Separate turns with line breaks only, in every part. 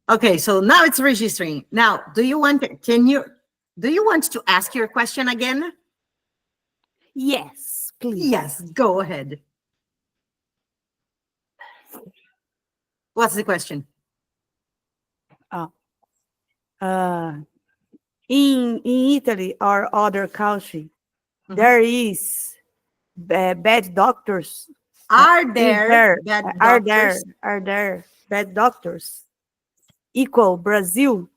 Okay, so now it's registering. Now, do you want to ask your question again?
Yes, please.
Yes, go ahead. What's the question?
Oh, uh, in Italy or other country, there is bad doctors.
Are
Is
there
there?
bad
Are there?
doctors?
Are there bad doctors? Equal Brazil?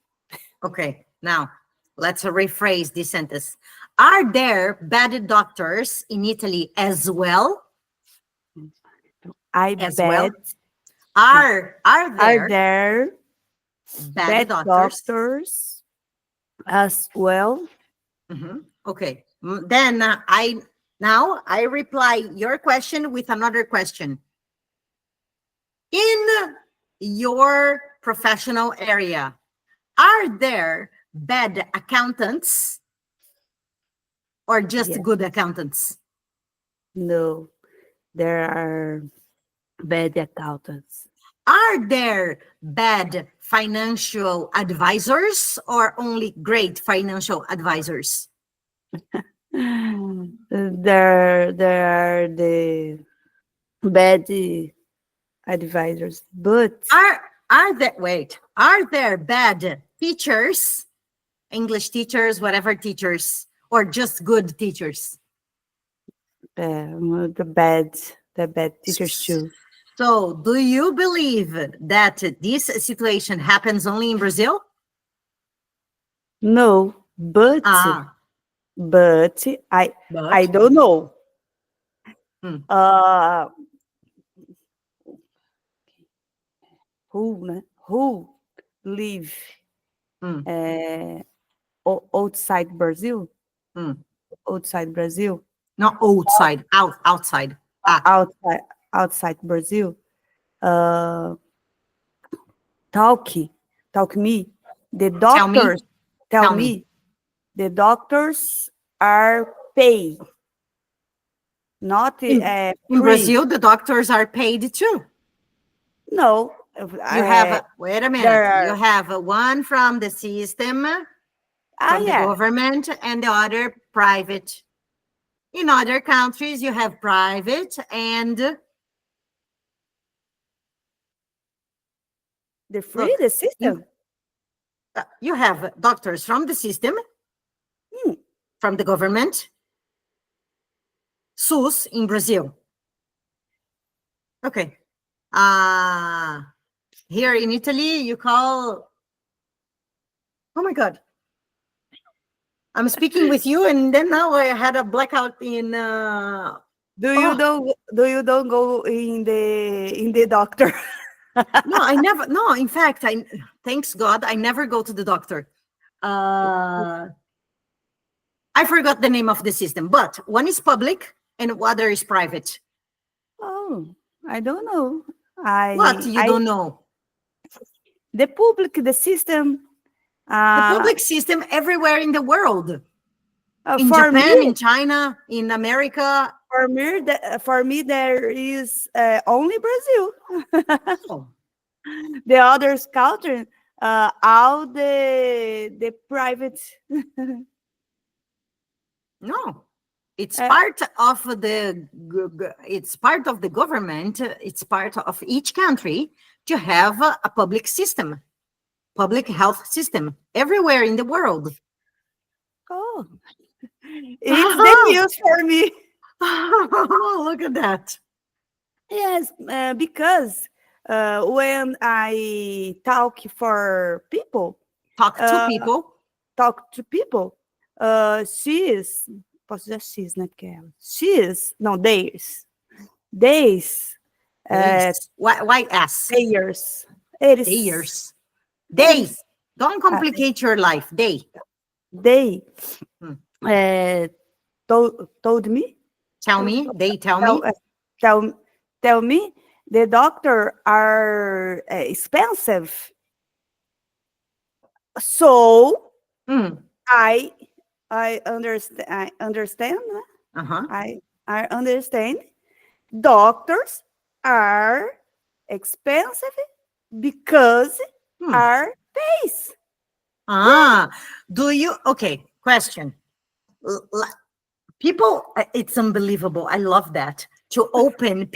Okay, now let's rephrase this sentence. Are there bad doctors in Italy as well?
I
As well?
bet.
Are
Are
there
there
bad
bad
doctors?
doctors as well?
Okay. Then I reply your question with another question. In your professional area, are there bad accountants or just
Yes.
good accountants?
No, there are bad accountants.
Are there bad financial advisors or only great financial advisors?
There are the bad advisors, but
Are there bad teachers, English teachers, whatever teachers, or just good teachers?
the bad teachers too.
So, do you believe that this situation happens only in Brazil?
No, but
Ah,
but I
but
don't know.
hmm,
Uh, who live
hmm,
uh, outside Brazil?
hmm.
Outside Brazil?
Not outside, outside. Ah,
Outside Brazil? Uh, talk talk me. The
tell me,
doctors tell
tell me.
me the doctors are paid, not
In
free.
Brazil, the doctors are paid too.
No,
You have, wait a minute,
there
you
are.
have one from the system, from the
Yeah,
government, and the other private. In other countries, you have private and
the free
look,
the
you
system.
you have doctors from the system,
Hmm.
from the government, SUS in Brazil. Okay. Uh Here in Italy, you call, oh my God, I'm speaking with you, and then now I had a blackout in, oh,
Do you don't go in the doctor?
no, I never, no, in fact, thanks God, I never go to the doctor. Uh, I forgot the name of the system, but one is public and other is private.
Oh, I don't know.
What you
I
don't know?
the public the system.
The
Uh,
public system everywhere in the world, in
for
Japan,
me,
in China, in America.
for me, there is only Brazil.
Oh,
The others country, all the private.
no, it's
uh,
part of it's part of the government. It's part of each country to have a public system, public health system everywhere in the world.
oh, it's the news for me.
Look at that.
Yes, because when I
Talk to
uh,
people.
talk to people, she is, posso dizer X, né? Porque é ela. She is, não, days, uh,
Days. Why S?
theirs, eles,
Days. Day.
eles,
Don't
uh,
complicate your life. Day.
they
Hmm.
uh, told me,
Tell me. They tell
tell,
me.
tell, tell me the doctor are expensive. So
Hmm.
I I understand. Né?
Uh-huh.
I understand. Doctors are expensive because our face.
Do you, okay, question. L- l- People, it's unbelievable. I love that. To open,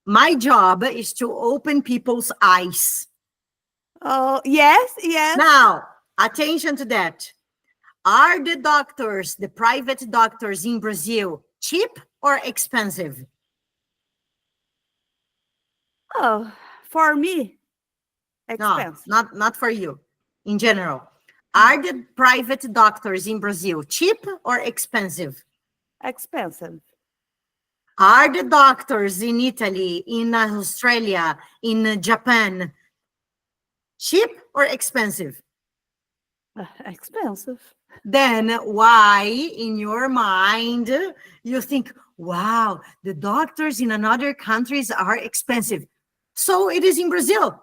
my job is to open people's eyes.
Oh, yes, yes.
Now, attention to that. Are the doctors, the private doctors in Brazil, cheap or expensive?
Oh, for me,
No,
expensive.
not for you. In general, are the private doctors in Brazil cheap or expensive?
Expensive.
Are the doctors in Italy, in Australia, in Japan cheap or expensive?
Expensive.
Then why in your mind you think, wow, the doctors in another countries are expensive? So it is in Brazil.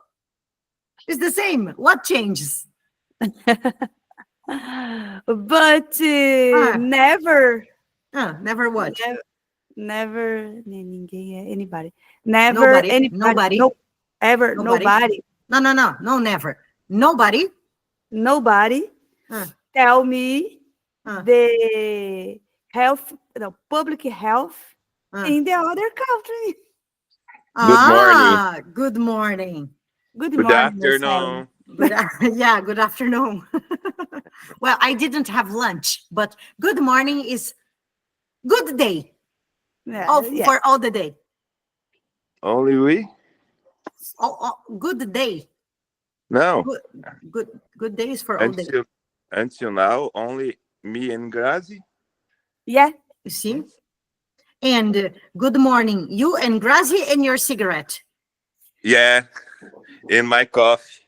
It's the same. What changes?
But
Ah,
never,
never what?
never, never, ninguém, anybody. Never,
Nobody,
anybody.
nobody,
No, ever,
nobody.
nobody.
No, never. Nobody.
Nobody
Ah,
tell me
ah,
the health, no, public health
ah.
in the other country.
Good morning.
Good morning.
Good
Good
morning, Marcelo.
afternoon.
Yeah, good afternoon. Well, I didn't have lunch, but good morning is good day.
Yeah.
For all the day.
Only we?
Good day.
No.
Good days for all day.
Until now, only me and Grazi.
Yeah.
You see? And good morning, you and Grazi and your cigarette.
Yeah, in my coffee.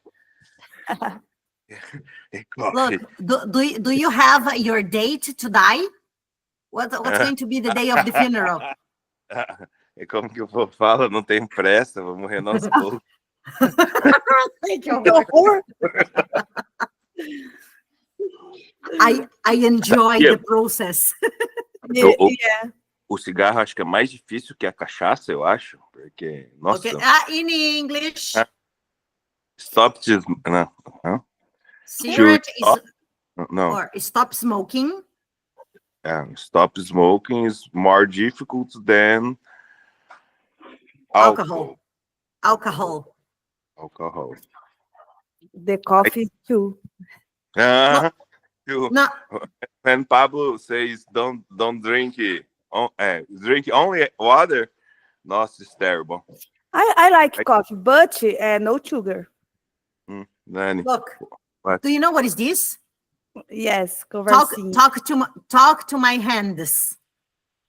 Look, do you have your date to die? What's going to be the day of the funeral?
É como que eu falo, não tem pressa, vou morrer aos poucos.
Thank you. I enjoy the process.
O cigarro acho que é mais difícil que a cachaça, eu acho, porque, nossa.
Okay. In English.
Stop to, no.
Cigarette is
no.
or stop smoking.
Stop smoking is more difficult than
Alcohol.
The coffee too.
No.
When Pablo says don't drink it, drink only water, nossa, it's terrible.
I like coffee, but no sugar.
Nani.
Look,
What?
do you know what is this?
Yes, conversing.
Talk to my hands.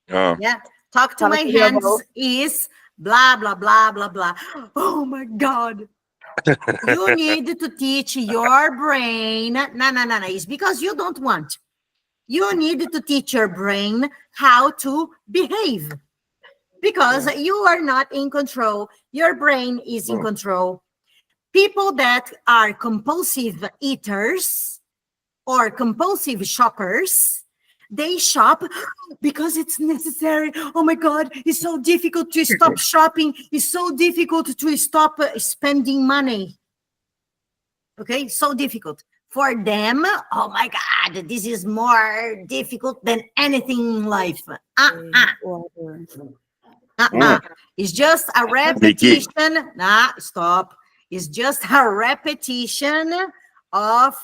Oh.
Yeah, talk to my hands is blah blah blah blah blah. Oh my God! You need to teach your brain. No. It's because you don't want. You need to teach your brain how to behave because you are not in control. Your brain is in control. People that are compulsive eaters or compulsive shoppers, they shop because it's necessary. Oh my God, it's so difficult to stop shopping. It's so difficult to stop spending money. Okay, so difficult. For them, oh my God, this is more difficult than anything in life. It's just a repetition. Stop. It's just a repetition of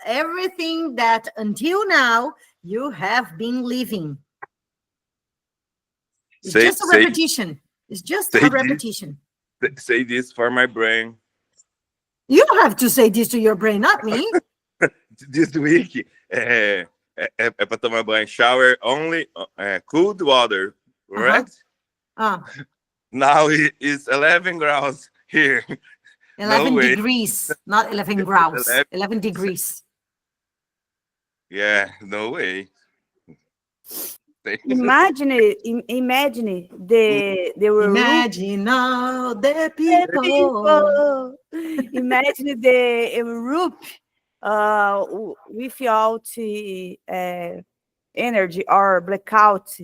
everything that until now you have been living. It's just a repetition. It's just a repetition.
Say this for my brain.
You have to say this to your brain, not me.
This week, é para tomar banho. Shower only cold water, correct? Now it's 11 graus here.
11 degrees, not 11 graus. 11 degrees.
Yeah, no way.
Imagine the
Imagine all the people.
Imagine the roof without energy or blackout.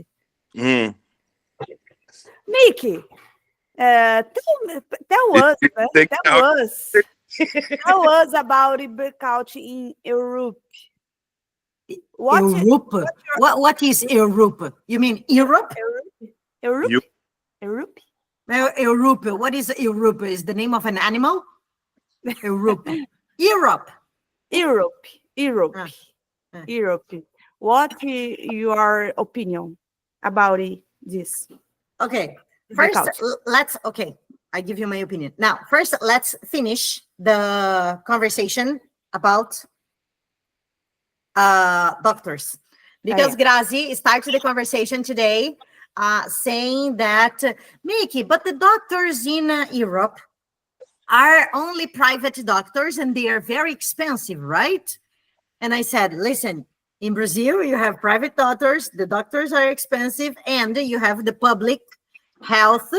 Mickey, tell us. Tell us about the blackout in Europe. What is
Europe. What is Europe? You mean Europe?
Europe?
You-
Europe?
Europe. What is Europe? Is the name of an animal? Europe. Europe.
Europe. Europe.
Ah.
Europe. What is your opinion about this?
Okay. First,
Blackout.
okay. I give you my opinion. Now, first, let's finish the conversation about doctors. Because Grazi started the conversation today saying that, Miki, but the doctors in Europe are only private doctors and they are very expensive, right? And I said, listen, in Brazil, you have private doctors, the doctors are expensive, and you have the public health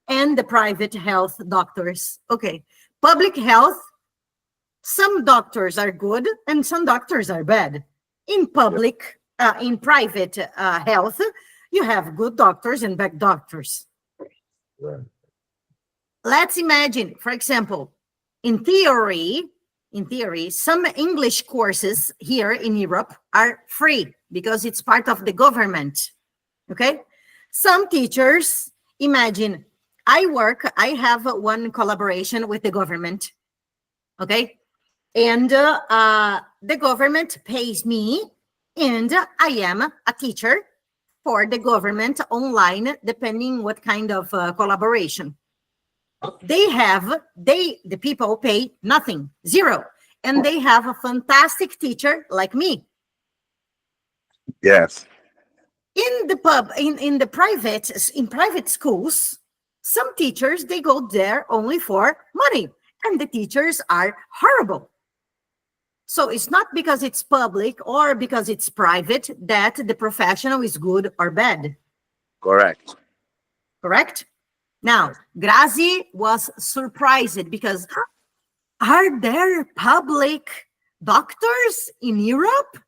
and the private health doctors. Okay, public health, some doctors are good and some doctors are bad. In public, in private health, you have good doctors and bad doctors.
Right.
Let's imagine, for example, in theory, some English courses here in Europe are free because it's part of the government. Okay? Some teachers, imagine, I have one collaboration with the government. Okay? And the government pays me, and I am a teacher for the government online, depending what kind of collaboration. The people pay nothing, zero. And they have a fantastic teacher like me.
Yes.
In the private schools, some teachers, they go there only for money, and the teachers are horrible. So it's not because it's public or because it's private that the professional is good or bad.
Correct.
Correct? Now, Grazi was surprised because are there public doctors in Europe?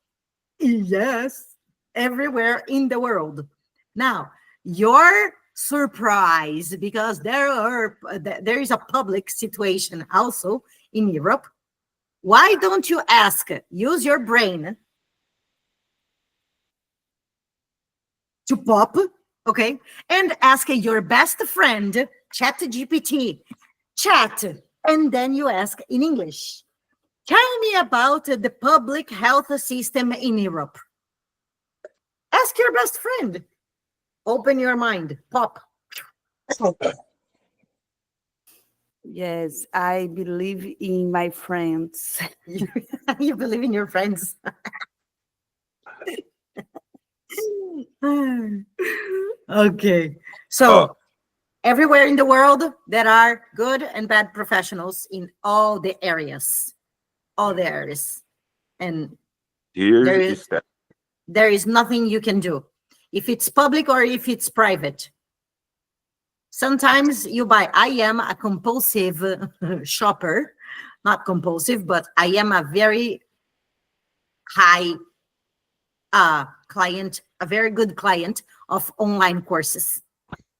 Yes, everywhere in the world. Now, you're surprised because there is a public situation also in Europe. Why don't you ask? Use your brain to pop, okay, and ask your best friend, ChatGPT, chat, and then you ask in English. Tell me about the public health system in Europe. Ask your best friend. Open your mind. Pop.
Yes, I believe in my friends.
You believe in your friends. Okay. So everywhere in the world, there are good and bad professionals in all the areas. All the areas. And
Here
there
is that.
there is nothing you can do. If it's public or if it's private. Sometimes you buy. I am a compulsive shopper. Not compulsive, but I am a very high client, a very good client of online courses.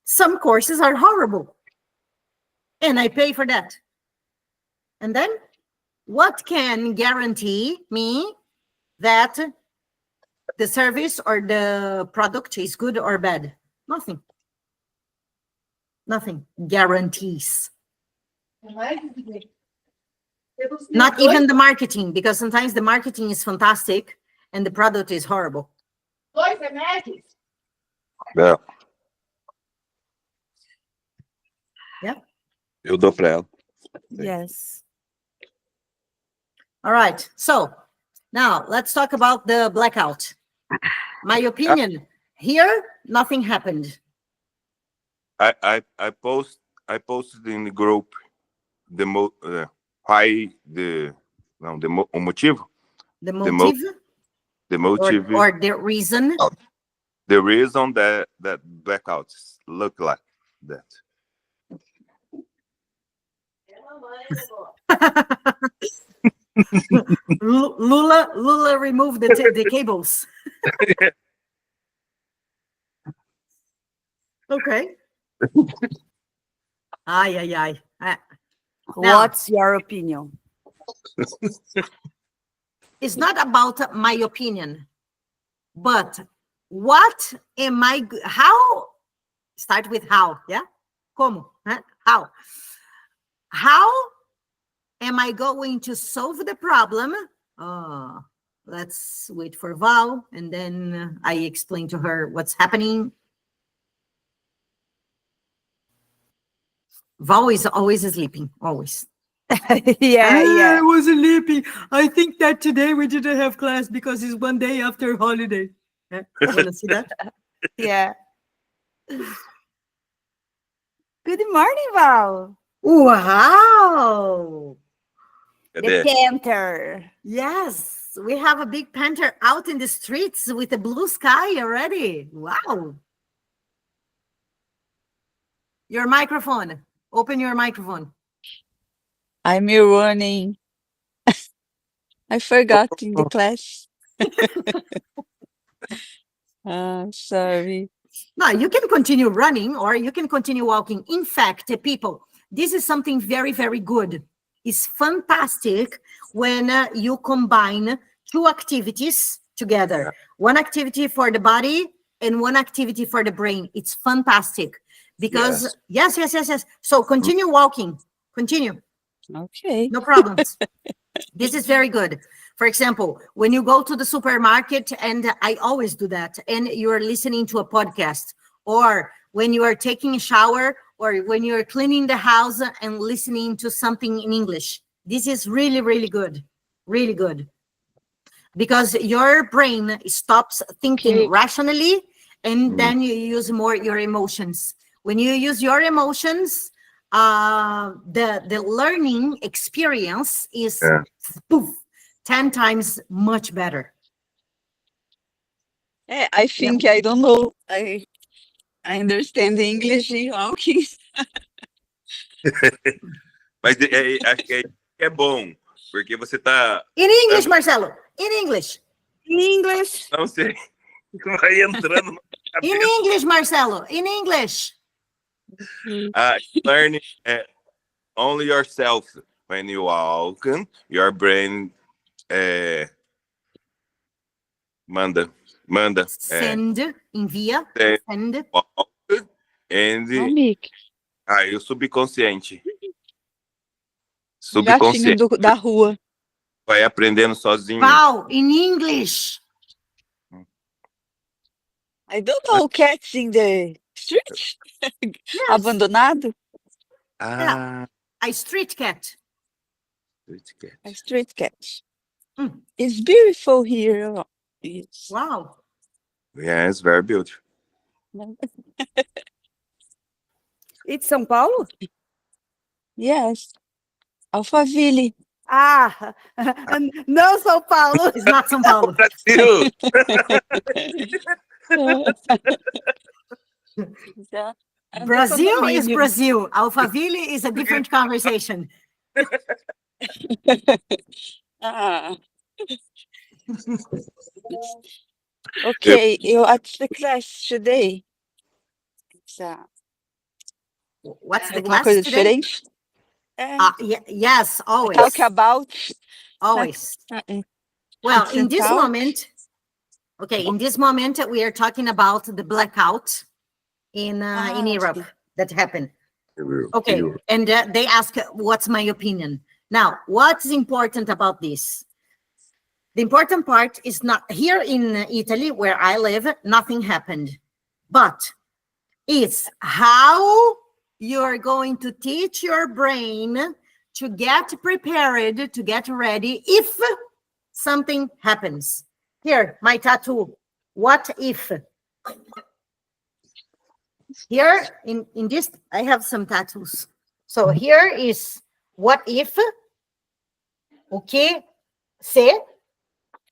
Some courses are horrible, and I pay for that. And then, what can guarantee me that the service or the product is good or bad? Nothing. Nothing guarantees. Not even the marketing, because sometimes the marketing is fantastic and the product is horrible.
Yeah.
Yeah.
Eu dou pra ela.
Yes.
All right. So now let's talk about the blackout. My opinion, here, nothing happened.
I posted in the group why o motivo,
The
mo-
motive
the motive,
or the reason.
the reason that blackouts look like that.
Lula removed the cables. Okay. Ay, ay, ay. Now-
What's your opinion?
It's not about my opinion, but what am I, how, start with how, yeah? Como, huh? How? How am I going to solve the problem? Let's wait for Val, and then I explain to her what's happening. Val is always sleeping, always.
Yeah.
I was sleeping. I think that today we didn't have class because it's one day after holiday. You want to see that?
Yeah. Good morning, Val.
Wow.
The
Cadê?
panther.
Yes, we have a big panther out in the streets with the blue sky already. Wow. Your microphone. Open your microphone.
I'm running. I forgot in the class. Sorry.
No, you can continue running or you can continue walking. In fact, people, this is something very, very good. It's fantastic when you combine two activities together. One activity for the body and one activity for the brain. It's fantastic because yes. So continue walking. Continue.
Okay.
No problems. This is very good. For example, when you go to the supermarket, and I always do that, and you're listening to a podcast, or when you are taking a shower, or when you're cleaning the house and listening to something in English. This is really, really good. Really good. Because your brain stops thinking
Okay.
rationally, and then you use more your emotions. When you use your emotions, the learning experience is poof, 10 times much better.
I think I don't know. I understand English in walking.
Mas acho que é bom, porque você tá.
In English, Marcelo. In English.
In English.
Não sei. Vai entrando na
In
cabeça.
English, Marcelo. In English.
Learning only yourself. When you walk, your brain manda.
Send, envia, send.
Walk, and
Amigo,
o subconsciente.
gatinho
Subconsciente
da rua.
vai aprendendo sozinho.
Wow, in English.
I don't know cats in the street.
Yes.
Abandonado.
Ah,
A street cat.
A street cat.
Mm.
It's beautiful here. Yes.
Wow.
yeah, it's very beautiful.
It's São Paulo?
Yes. Alphaville.
Ah, no São Paulo.
It's not São Paulo.
Brasil!
Yeah.
Brazil is
Condomínio.
Brazil. Alphaville is a different conversation.
Ah. Okay, you at the class today. It's,
What's the
alguma
class
coisa
today?
diferente?
Yes, always.
Talk about.
Always.
Uh-uh.
Well,
It's
in
a
this
talk.
moment, okay, in this moment, we are talking about the blackout in Europe that happened. Okay, and they ask, what's my opinion? Now, what's important about this? The important part is not here in Italy, where I live, nothing happened. But it's how you're going to teach your brain to get prepared, to get ready if something happens. Here, my tattoo. What if? Here in this, I have some tattoos. So here is what if, o que se,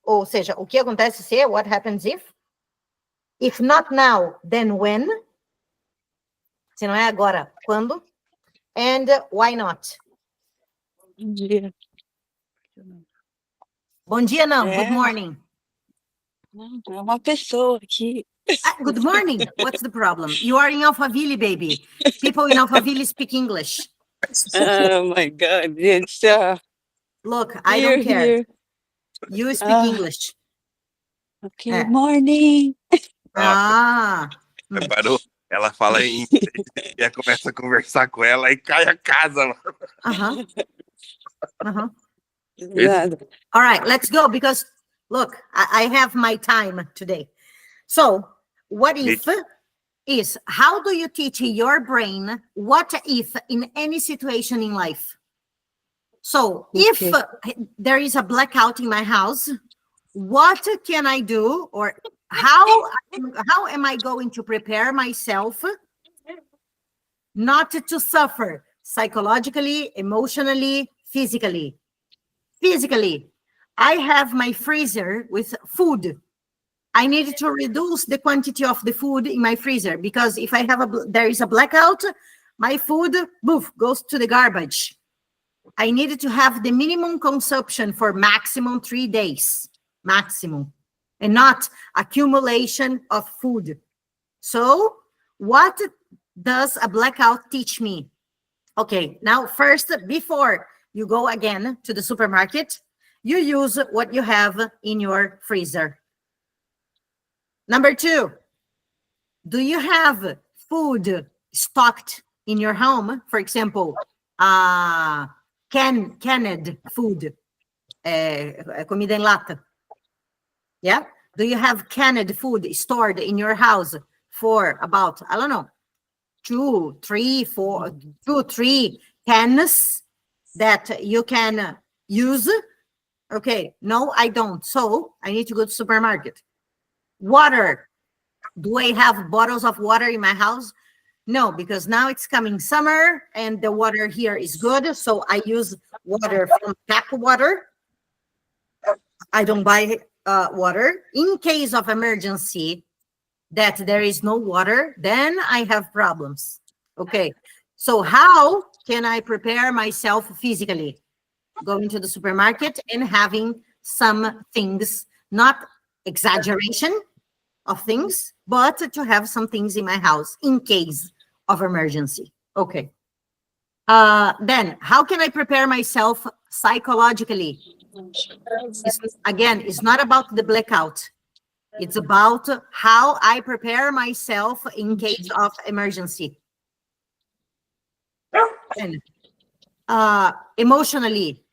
ou seja, o que acontece se, what happens if not now, then when, se não é agora, quando, and why not?
Bom dia.
Bom dia não,
É.
good morning.
Não, é uma pessoa aqui.
Good morning, what's the problem? You are in Alphaville, baby. People in Alphaville speak English.
Oh my God. It's
Look, I
here,
don't care.
here.
You speak
Ah,
English.
okay,
É.
morning.
Nossa,
Ah.
reparou? Ela fala em inglês e aí começa a conversar com ela e cai a casa, mano.
Uh-huh. Uh-huh.
Nada.
All right, let's go because look, I have my time today. So, what if is how do you teach your brain what if in any situation in life? So, if there is a blackout in my house, what can I do or how am I going to prepare myself not to suffer psychologically, emotionally, physically? Physically, I have my freezer with food. I need to reduce the quantity of the food in my freezer because if I have there is a blackout, my food boof goes to the garbage. I needed to have the minimum consumption for maximum 3 days, maximum, and not accumulation of food. So what does a blackout teach me? Okay, now first, before you go again to the supermarket, you use what you have in your freezer. Number 2, do you have food stocked in your home? For example, canned food, comida em lata. Yeah? Do you have canned food stored in your house for about, I don't know, 2, 3 cans that you can use? Okay, no, I don't. So I need to go to supermarket. Water. Do I have bottles of water in my house? No, because now it's coming summer and the water here is good. So I use water from tap water. I don't buy water. In case of emergency that there is no water, then I have problems. Okay, so how can I prepare myself physically? Going to the supermarket and having some things, not exaggeration of things, but to have some things in my house in case of emergency. Okay. Then how can I prepare myself psychologically? It's not about the blackout. It's about how I prepare myself in case of emergency. And emotionally,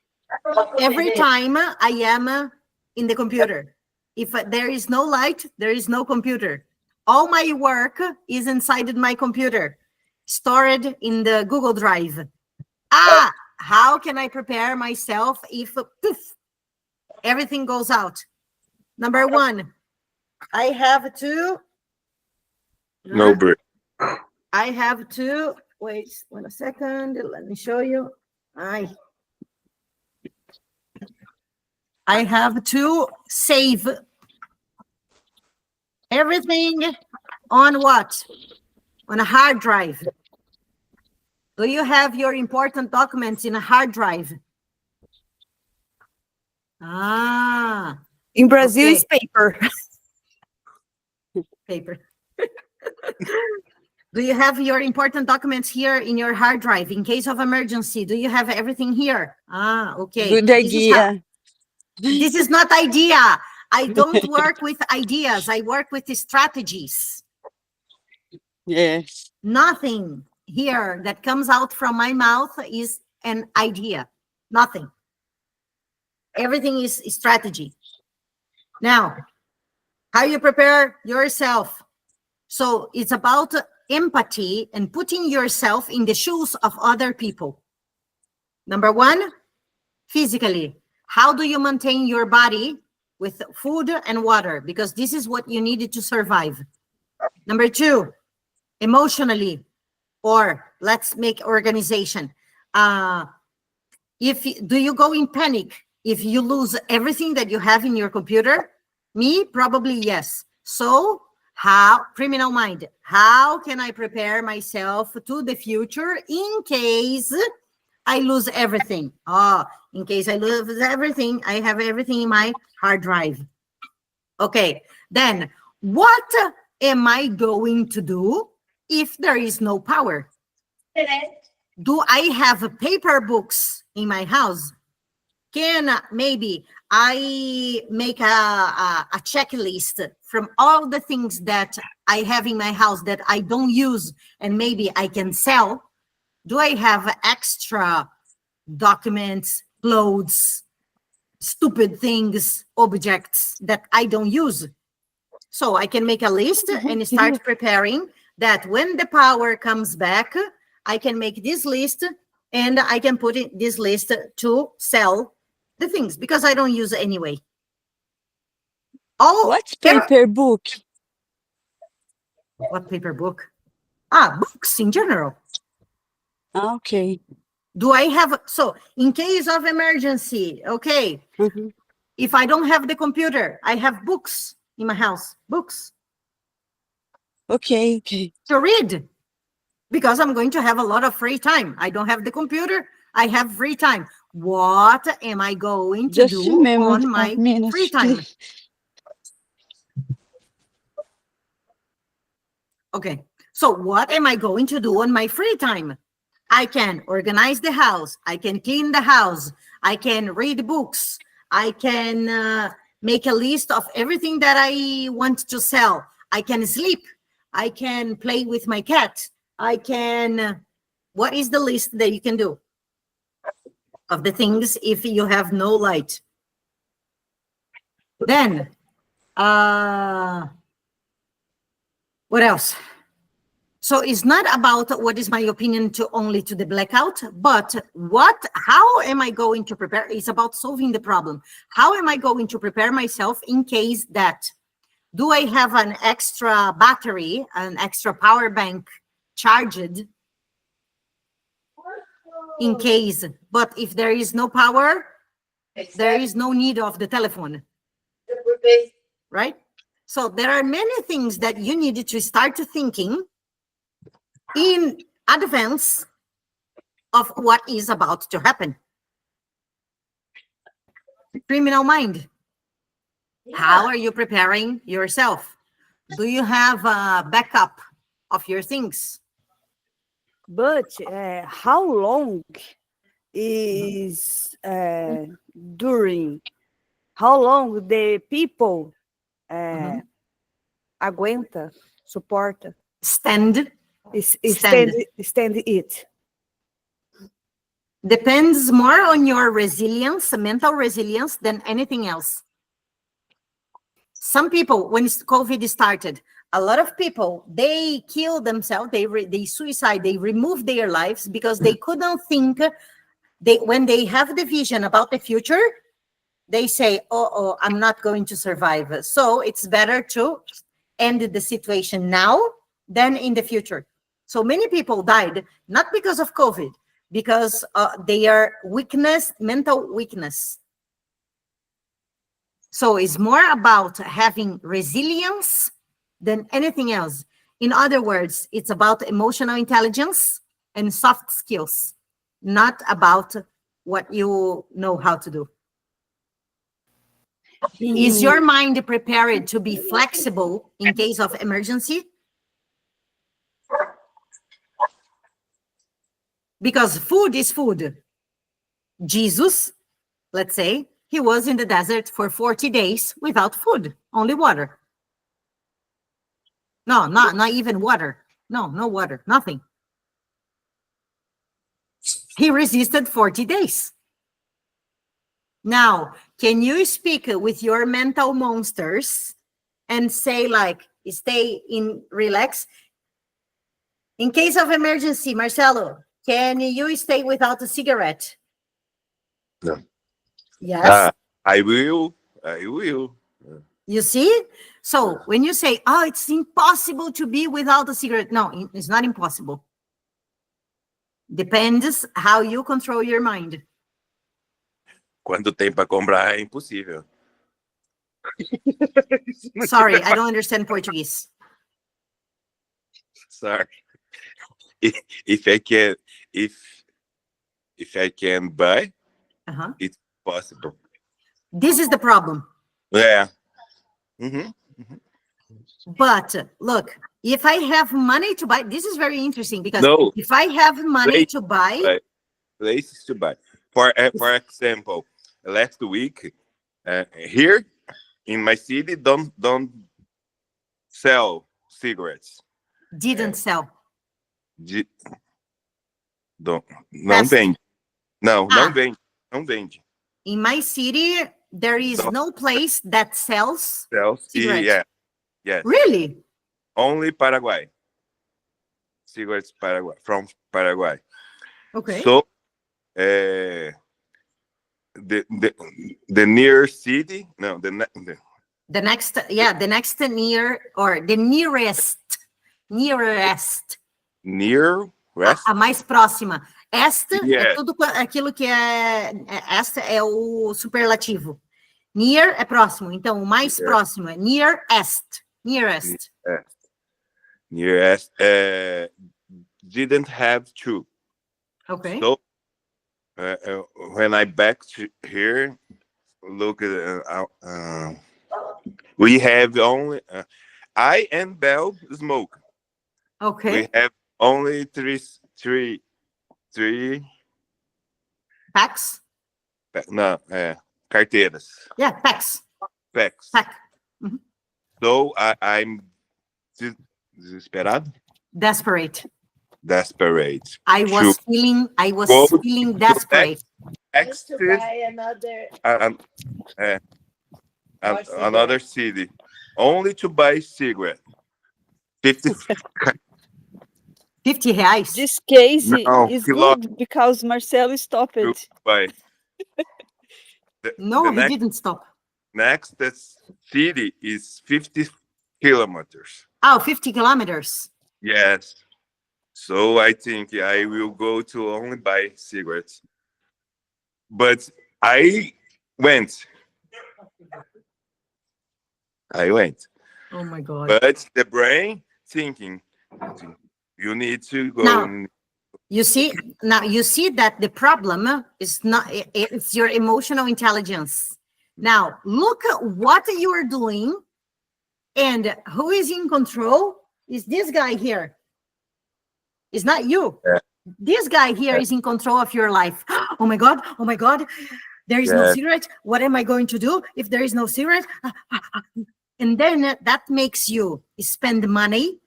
every time I am in the computer, if there is no light, there is no computer. All my work is inside my computer, stored in the Google Drive. How can I prepare myself if poof, everything goes out? Number 1, I have to.
No break.
I have to wait 1 second. Let me show you. I have to save everything on what? On a hard drive. Do you have your important documents in a hard drive?
In Brazil,
Okay.
it's paper.
Paper. Do you have your important documents here in your hard drive in case of emergency? Do you have everything here? Okay.
Good idea.
This is not idea. I don't work with ideas. I work with the strategies.
Yes.
Nothing here that comes out from my mouth is an idea. Nothing. Everything is strategy. Now, how you prepare yourself. So it's about empathy and putting yourself in the shoes of other people. Number 1, physically. How do you maintain your body with food and water? Because this is what you needed to survive. Number 2, emotionally, or let's make organization. Do you go in panic if you lose everything that you have in your computer? Me, probably yes. So how, criminal mind, how can I prepare myself to the future in case I lose everything? In case I lose everything, I have everything in my hard drive. Okay, then what am I going to do if there is no power? Do I have paper books in my house? Can maybe I make a checklist from all the things that I have in my house that I don't use and maybe I can sell? Do I have extra documents, clothes, stupid things, objects that I don't use? So I can make a list and start preparing that when the power comes back, I can make this list and I can put in this list to sell the things because I don't use anyway. Oh,
What's paper book?
what paper book? Ah, books in general.
Okay.
Do I have, so in case of emergency, okay,
Mhm.
if I don't have the computer, I have books in my house, books
Okay. Okay.
to read because I'm going to have a lot of free time. I don't have the computer, I have free time. What am I going to
Just a
do
moment,
on my
a minute,
free time?
please.
Okay, so what am I going to do on my free time? I can organize the house. I can clean the house. I can read books. I can make a list of everything that I want to sell. I can sleep. I can play with my cat. I can, what is the list that you can do of the things if you have no light? Then, what else? So it's not about what is my opinion to only to the blackout, but how am I going to prepare? It's about solving the problem. How am I going to prepare myself in case that, do I have an extra battery, an extra power bank charged in case, but if there is no power, there is no need of the telephone, right? So there are many things that you need to start thinking in advance of what is about to happen. Criminal mind. How are you preparing yourself? Do you have a backup of your things?
But how long is during? How long the people aguenta, suporta,
Stand.
stand it?
Depends more on your resilience, mental resilience, than anything else. Some people, when COVID started, a lot of people, they killed themselves, they suicide, they removed their lives because they couldn't think. When they have the vision about the future, they say, oh, I'm not going to survive. So it's better to end the situation now than in the future. So many people died, not because of COVID, because they are mental weakness. So it's more about having resilience than anything else. In other words, it's about emotional intelligence and soft skills, not about what you know how to do. Is your mind prepared to be flexible in case of emergency? Because food is food. Jesus, let's say, he was in the desert for 40 days without food, only water. No, not even water. No water, nothing. He resisted 40 days. Now, can you speak with your mental monsters and say, like, stay in relax? In case of emergency, Marcelo, can you stay without a cigarette?
No.
Yes.
I will.
You see? So when you say, oh, it's impossible to be without a cigarette. No, it's not impossible. Depends how you control your mind.
Quando tem para comprar é impossível.
Sorry, I don't understand Portuguese.
Sorry. If I can buy, it's possible.
This is the problem.
Yeah.
But look, If I have money to buy, this is very interesting because
No.
if I have money
Place
to buy,
buy. Places to buy. For example, last week here in my city, don't sell cigarettes.
didn't sell.
De- não
Fast.
vende. Não
Ah.
vende. Não vende.
In my city, there is
Don't
no place that sells
sell.
cigarettes.
Yeah. Yes.
Really?
Only Paraguay. Cigarettes Paraguay from Paraguay.
Okay.
So the near city, no, the
The next near or the nearest
near west.
a mais próxima. Est é
Yes.
tudo aquilo que est é o superlativo. Near é próximo, então o mais
Yeah.
próximo é nearest.
Nearest didn't have to.
Okay.
So when I back to here, look at we have only I and Bell smoke.
Okay.
We have only three
Packs?
no carteiras.
Yeah, packs.
Packs.
Pack.
So I'm desesperado.
Desperate.
Desperate.
I was feeling
Go
desperate.
Next
To buy another.
another city, only to buy cigarette. 50
50 reais?
This case
No,
is
he lost.
good because Marcelo stopped
to
it.
buy.
No,
the
he
next,
didn't stop.
next city is 50 kilometers.
Oh, 50 kilometers.
Yes. So I think I will go to only buy cigarettes. But I went.
Oh my God.
But the brain thinking, you need to go.
Now, you see that the problem is not, it's your emotional intelligence. Now, look at what you are doing and who is in control is this guy here. It's not you.
Yeah.
This guy here is in control of your life. Oh my God. There is no
Yeah.
cigarette. What am I going to do if there is no cigarette? And then that makes you spend money,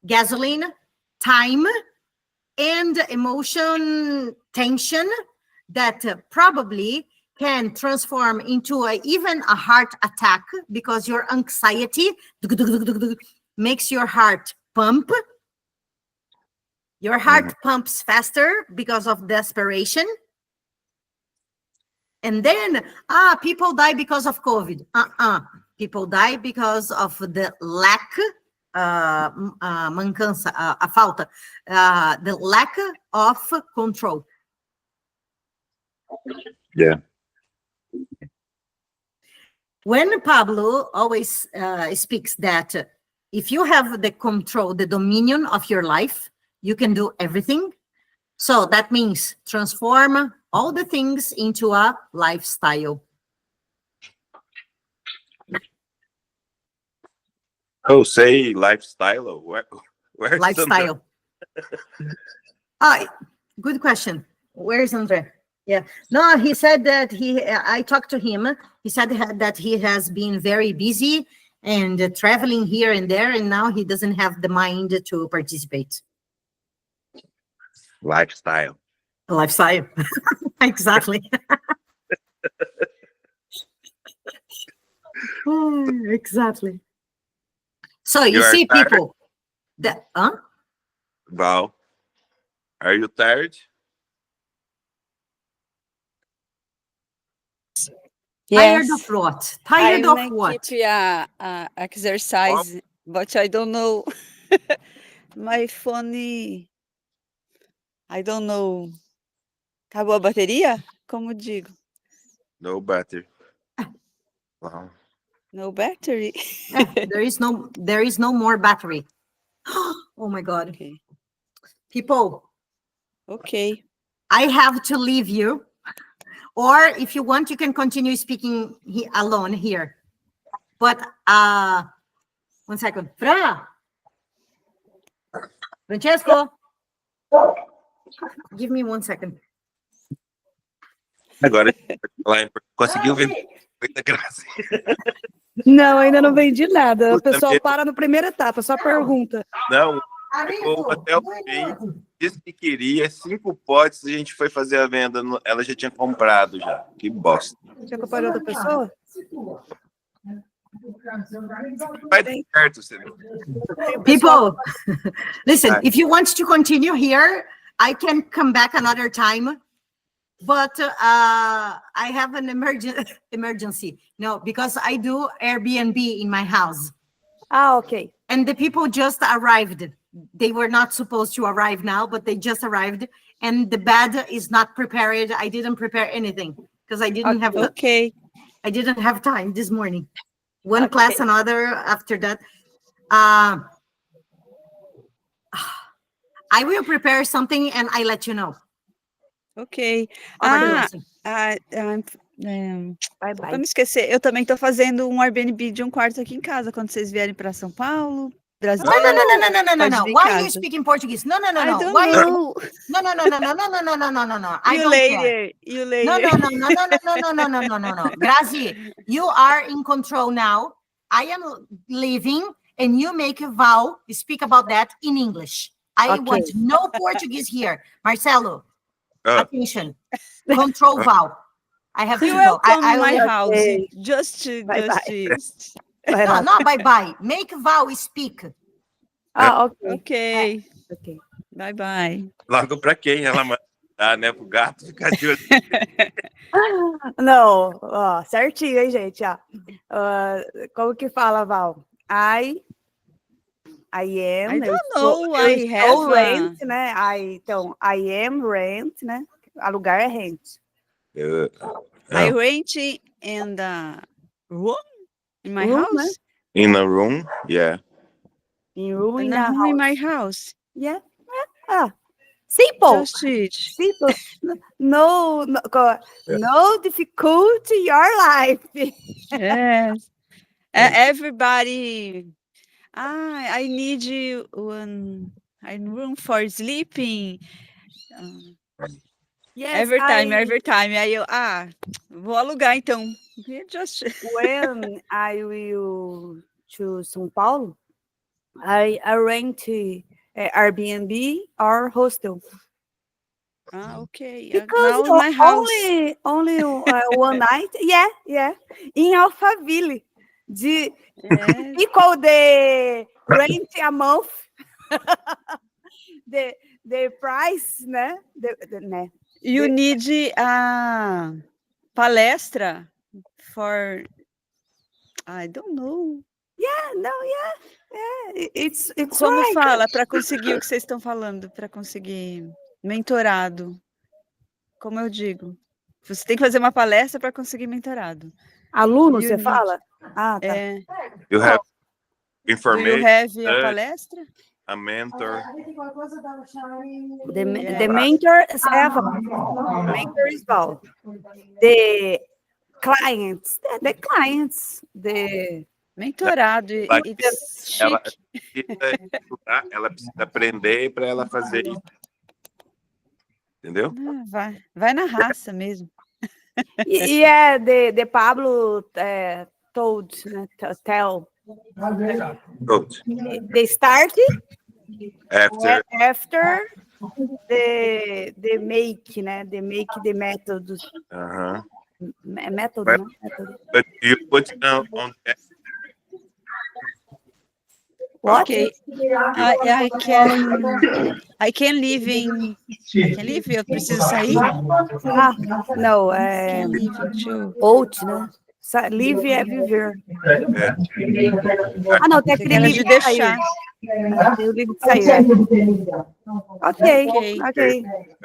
gasoline, time, and emotion tension that probably can transform into even a heart attack because your anxiety makes your heart pump. Your heart pumps faster because of desperation. And then, people die because of COVID. People die because of the lack, mancança, a falta, the lack of control.
Yeah.
When Pablo always speaks that if you have the control, the dominion of your life, you can do everything. So that means transform all the things into a lifestyle.
Oh, say lifestyle. Where's
Lifestyle. Good question. Where's Andre? Yeah. No, he said that I talked to him. He said that he has been very busy and traveling here and there, and now he doesn't have the mind to participate.
Lifestyle.
Lifestyle. Exactly. Exactly. So you
are
see,
tired?
people that
Val, are you tired?
tired
Yes.
of what?
I
Tired of
might
what?
keep exercise, but I don't know. My phone, I don't know. Acabou a bateria? Como digo?
No battery. Wow.
No battery.
There is no more battery. Oh my God.
Okay.
People,
Okay.
I have to leave you. Or if you want, you can continue speaking alone here. But 1 second. Fra, Francesco, give me 1 second.
Agora, conseguiu vender muita graça.
Não, ainda não vendi nada. O
Puta
pessoal
merda.
para na primeira etapa, só pergunta.
Não, ficou até o fim. Disse que queria 5 potes. A gente foi fazer a venda. Ela já tinha comprado já. Que bosta.
Já acompanhou outra pessoa?
Vai dar certo, você viu?
People, listen,
Hi.
if you want to continue here, I can come back another time. But I have an emergency. No, because I do Airbnb in my house.
Ah, ok.
And the people just arrived. They were not supposed to arrive now, but they just arrived. And the bed is not prepared. I didn't prepare anything because I didn't have
Okay.
I didn't have time this morning. One
Okay.
class, another after that. I will prepare something and I let you know.
Ok.
Over the
Ah,
lesson.
Bye,
Pra
bye.
não esquecer, eu também tô fazendo um Airbnb de um quarto aqui em casa, quando vocês vierem para São Paulo, Brasil.
No.
Pode vir em
Why are you
casa.
speaking Portuguese? No.
I don't
Why?
know.
No. I
You
don't care.
later. You
No.
later.
Grazi, you are in control now. I am leaving, and you make a vow. Speak about that in English. I
Okay.
want no Portuguese here. Marcelo,
Ah,
attention. Control vow. I have to
You
go.
will come
I
in my
will.
house.
Okay.
Just
Bye-bye. Vai
No,
lá.
not bye. Make vow. Speak.
Ah, ok.
Ok.
Ok.
Bye bye.
logo pra quem ela mandar, né? Pro gato ficar de olho.
Não, ó, certinho, hein, gente? Ó. Como que fala, Val? I am.
I
eu
don't
estou-
know,
eu
I
estou
have a-
rent, né? Então, I am rent, né? Alugar é rent.
I
Ah,
rent in the room in my
Room, né?
house.
in a room, yeah.
In room
In
in
a
a
room in my
house.
house.
Yeah. Ah, simple.
Just it.
Simple. No difficulty in your life.
Yes. Everybody. I need one room for sleeping.
Yes,
Every time. Aí eu, vou alugar então. Just
when I will to São Paulo, I rent Airbnb or hostel
okay.
because
Now in my house.
only one night. Yeah, in Alphaville.
Yes.
Equal the rent a month. the price, né? Né?
You need a palestra for I don't know.
It's
Como
right.
fala para conseguir o que vocês estão falando, para conseguir mentorado? Como eu digo? Você tem que fazer uma palestra para conseguir mentorado.
Aluno,
You
você
need-
fala? Ah, tá.
É,
You have
do you
information,
have a palestra?
a mentor.
The
Yeah.
mentor is Eva. Mentor is Val. The clients. The
Mentorado.
Ela-
It's
Ela
chique.
precisa estudar, ela precisa aprender para ela fazer isso. Entendeu?
Vai na raça mesmo.
yeah, the Pablo told, né, tell.
Pronto.
They start
After.
after the make, né? The make the method.
Uh-huh.
Method,
But-
né? Method.
But you put on that.
What?
Okay. I can live in. I can live. Eu preciso sair.
Ah, não,
Can live too.
out, né? Live é viver.
É.
Ah, não, tem aquele
Aquela
livre
de
de sair.
deixar.
Tem o livre de sair. Ok.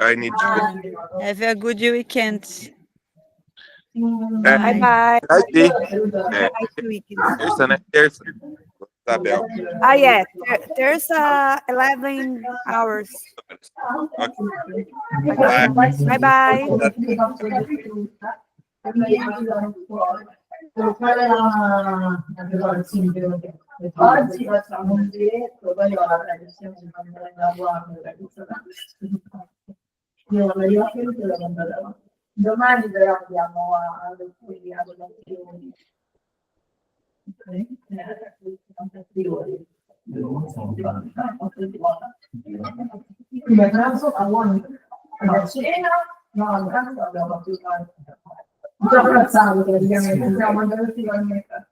I need to.
Have a good weekend.
Bye bye.
Vai ter.
Nice weekend.
Terça, né? Terça. Isabel.
Ah, yeah. There's 11 hours.
Okay.
Bye bye.
Colocar a Oggi facciamo un diretto, poi guarda che siamo in la guardia, io non mi ricordo la mandata. Domani però andiamo a qui a donazioni. Ok? Come pranzo a una cena, no, a pranzo abbiamo più tardi. Già pranzato praticamente, siamo andati a mettere.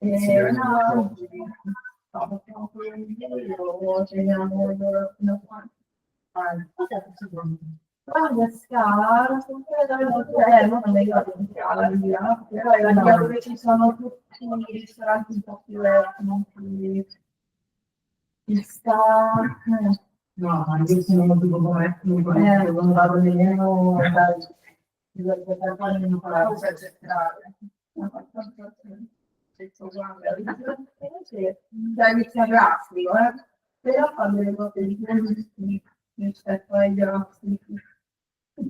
No, facciamo quello di ieri, o ceniamo fino a quando? Guarda, scala, non mi ricordo in scala, però è la dove ci sono tutti i ristoranti un po' più più ci sta. No, io sono molto come non vado nemmeno da iniziare grafico, però fanno le cose di più rispetto ai grafici. È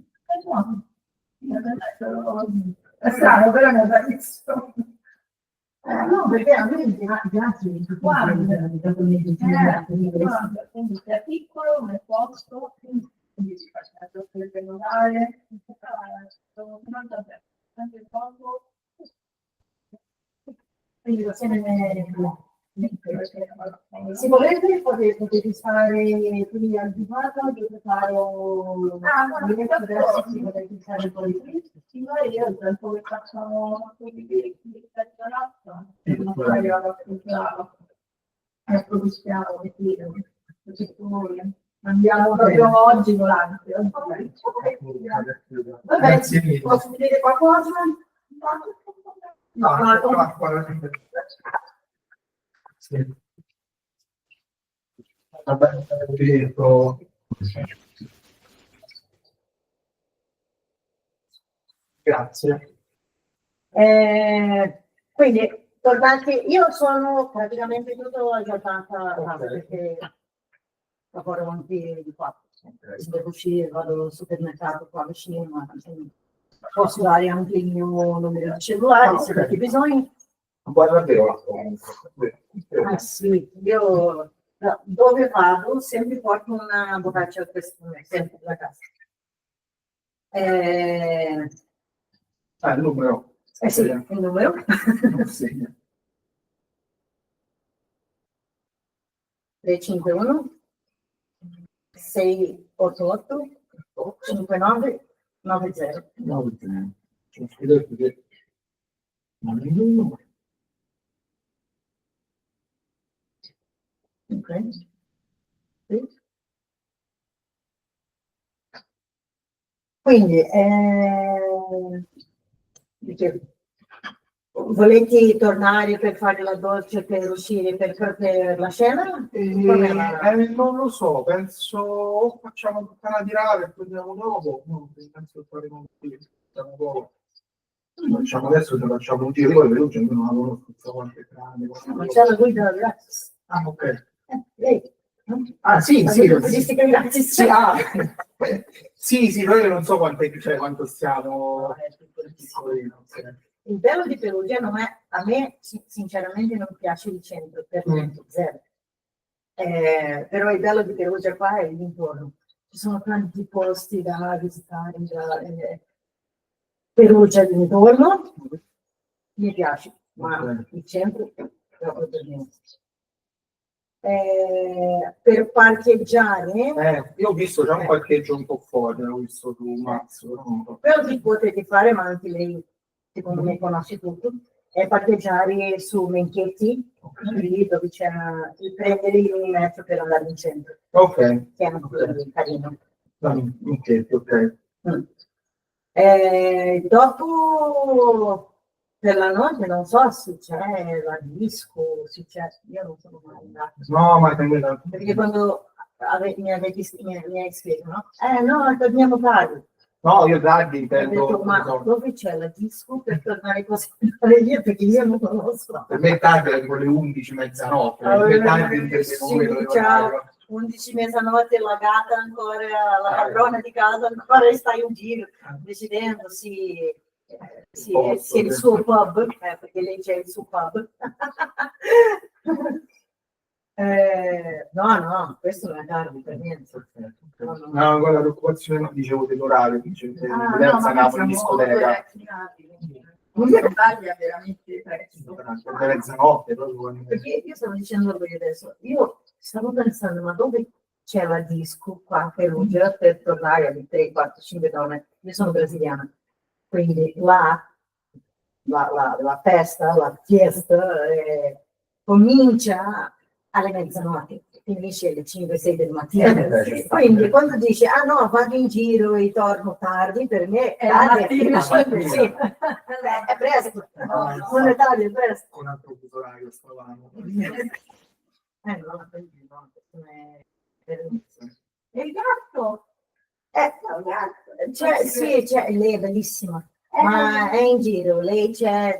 strano, però non l'ho visto. No, perché a me piace quindi è piccolo, non è posto, quindi si fa per prenotare, anche poco. Quindi la sera se volete potete stare qui al privato, potete fare un potete stare poi qui, io il tempo che facciamo ecco vi stiamo andiamo proprio oggi volante. Vabbè, posso dire qualcosa? No, sì. Vabbè, grazie. Quindi, tornati, io sono praticamente tutto la giornata perché lavoro anche di qua. Se devo uscire, vado al supermercato qua vicino, ma posso dare anche il mio numero di cellulare se avete bisogno. Ah sì, io dove vado sempre porto una borraccia questo sempre da casa. Il numero. Sì, il numero. Sì. 351 688 5990. Ok. Sì. Quindi, volete tornare per fare la doccia, per uscire, per la scena? Non lo so, penso o facciamo tutta una tirata e poi andiamo dopo. No, penso che faremo dopo. Facciamo adesso, se facciamo un giro, poi veloce, non la conosco qualche grande. Ma c'è la guida gratis. Ah, ok. Lei. Ah, sì, sì. Gratis. Sì, sì, noi non so quanto stiamo. Il bello di Perugia non è, a me sinceramente non piace il centro, per zero. Però il bello di Perugia qua è l'intorno. Ci sono tanti posti da visitare, Perugia l'intorno, mi piace, ma il centro proprio per me. Per parcheggiare io ho visto già un parcheggio un po' fuori, l'ho visto tu Mazzo, però ti potete fare, ma anche lei secondo me conosce tutto, è parcheggiare su Menchetti, lì dove c'è prendere il metro per andare in centro, ok, che è un carino. Ok. Dopo per la notte non so se c'è la disco, se c'è, io non sono mai andata. No, ma perché quando mi hai scritto, no? No, torniamo tardi. No, io tardi intendo. Detto, ma dove c'è la disco per tornare così io perché io non conosco. Per me tardi è con le 11, mezzanotte. Per me tardi ciao. 11 mezzanotte la gata ancora, la padrona di casa ancora sta in giro, decidendo se il suo pub, perché lei c'è il suo pub, No, questo non è tardi per niente.
No, quella preoccupazione non dicevo dell'orario, dicevo dell'evidenza Napoli discoteca.
Non sbaglia veramente presto.
Per mezzanotte, proprio.
Perché io stavo dicendo a voi adesso, io stavo pensando, ma dove c'è la disco qua a Perugia per tornare alle 3, 4, 5 donne? Io sono brasiliana, quindi la festa, la fiesta comincia alle mezzanotte, finisce alle 5-6 del mattino. Quindi quando dice, ah no, vado in giro e torno tardi, per me è
la
tardi,
mattina.
sì, è presto, non è tardi, è presto.
Un altro fuso orario stavamo.
No, quindi no, questo è bellissimo.
E il gatto?
Sì, lei è bellissima, ma è in giro, lei c'è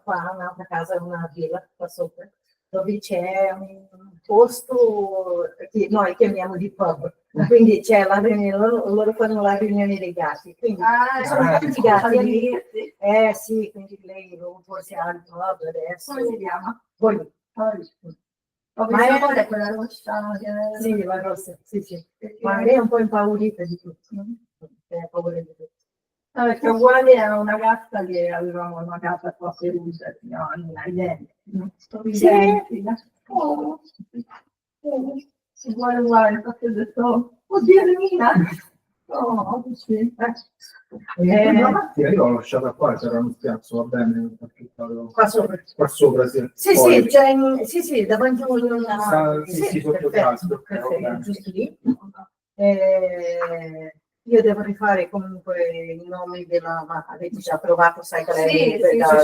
qua un'altra casa, una villa qua sopra, dove c'è un posto che noi chiamiamo di pub, quindi c'è la riunione, loro fanno la riunione dei gatti, quindi ci sono tanti gatti lì, sì, quindi lei forse ha il pub adesso.
Come si chiama?
Poi,
Ho
ma
visto qual è quella rossa?
sì, la rossa, sì. Ma lei è un po' impaurita di tutto, ha paura di tutto.
No, perché uguale era una gatta che avevamo una casa qua a Perugia, si chiama Nina, identica. Uguale, infatti ho detto, oddio Nina! Oh, sì.
Io l'ho lasciata qua, c'era uno spiazzo, va bene.
Qua sopra.
Qua sopra, sì.
Sì,
Poi,
sì, davanti a una...
sì, sotto
perfetto,
casa.
perfetto, giusto lì. Io devo rifare comunque i nomi della... Ma avete già provato, sai,
Sì,
da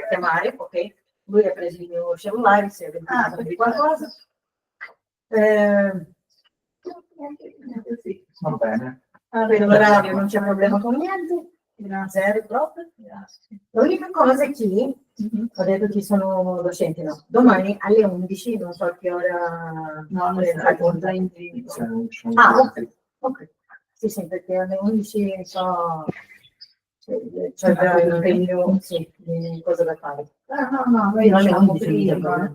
chiamare, ok? Lui ha preso il mio cellulare, si è inventato di qualcosa.
Va bene.
Per l'orario non c'è problema con niente, zero proprio. L'unica cosa è che ho detto che sono docente, no. Domani alle 11, non so a che ora.
No, non sarà conta in giro.
Ah, ok. Sì, perché alle 11 c'è già l'impegno, sì, di cosa da fare.
No, noi facciamo prima.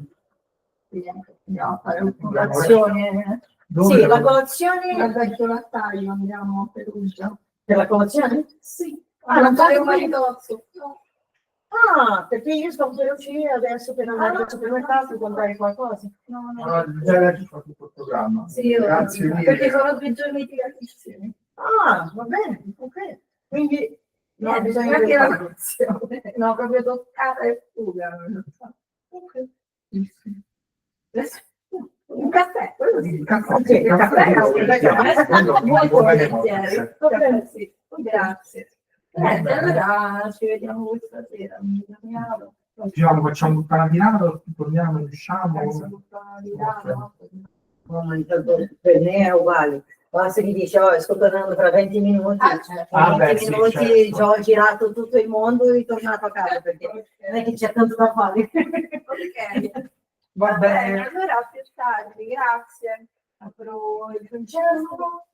Andiamo a fare una colazione.
Sì, la colazione.
Al vecchio lattaio andiamo a Perugia.
Per la colazione?
Sì.
Non
fare
fate
un maritozzo.
Perché io sto per uscire adesso per andare al supermercato e comprare qualcosa.
No.
Già adesso fa tutto il programma.
Sì,
Grazie mille.
perché sono 2 giorni tiratissimi.
Va bene, ok. Quindi
No,
bisogna
anche
fare
la colazione. No, proprio toccata e fuga.
Ok.
Un caffè, quello sì.
Il caffè,
il caffè,
Molto volentieri. Sì, grazie. Allora ci vediamo questa sera.
Diciamo, facciamo tutta la tirata, torniamo, usciamo.
Per me è uguale. Basta che dice, sto tornando tra 20 minuti. In 20 minuti
certo.
ho girato tutto il mondo e ritornato a casa perché non è che c'è tanto da fare.
Ok.
Va bene.
Allora a più tardi, grazie. Apro il concerto.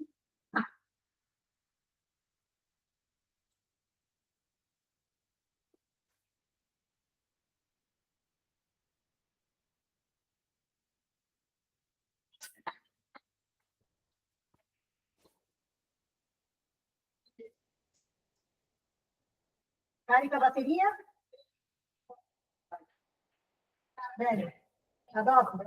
Carica batteria? Bene, a dopo.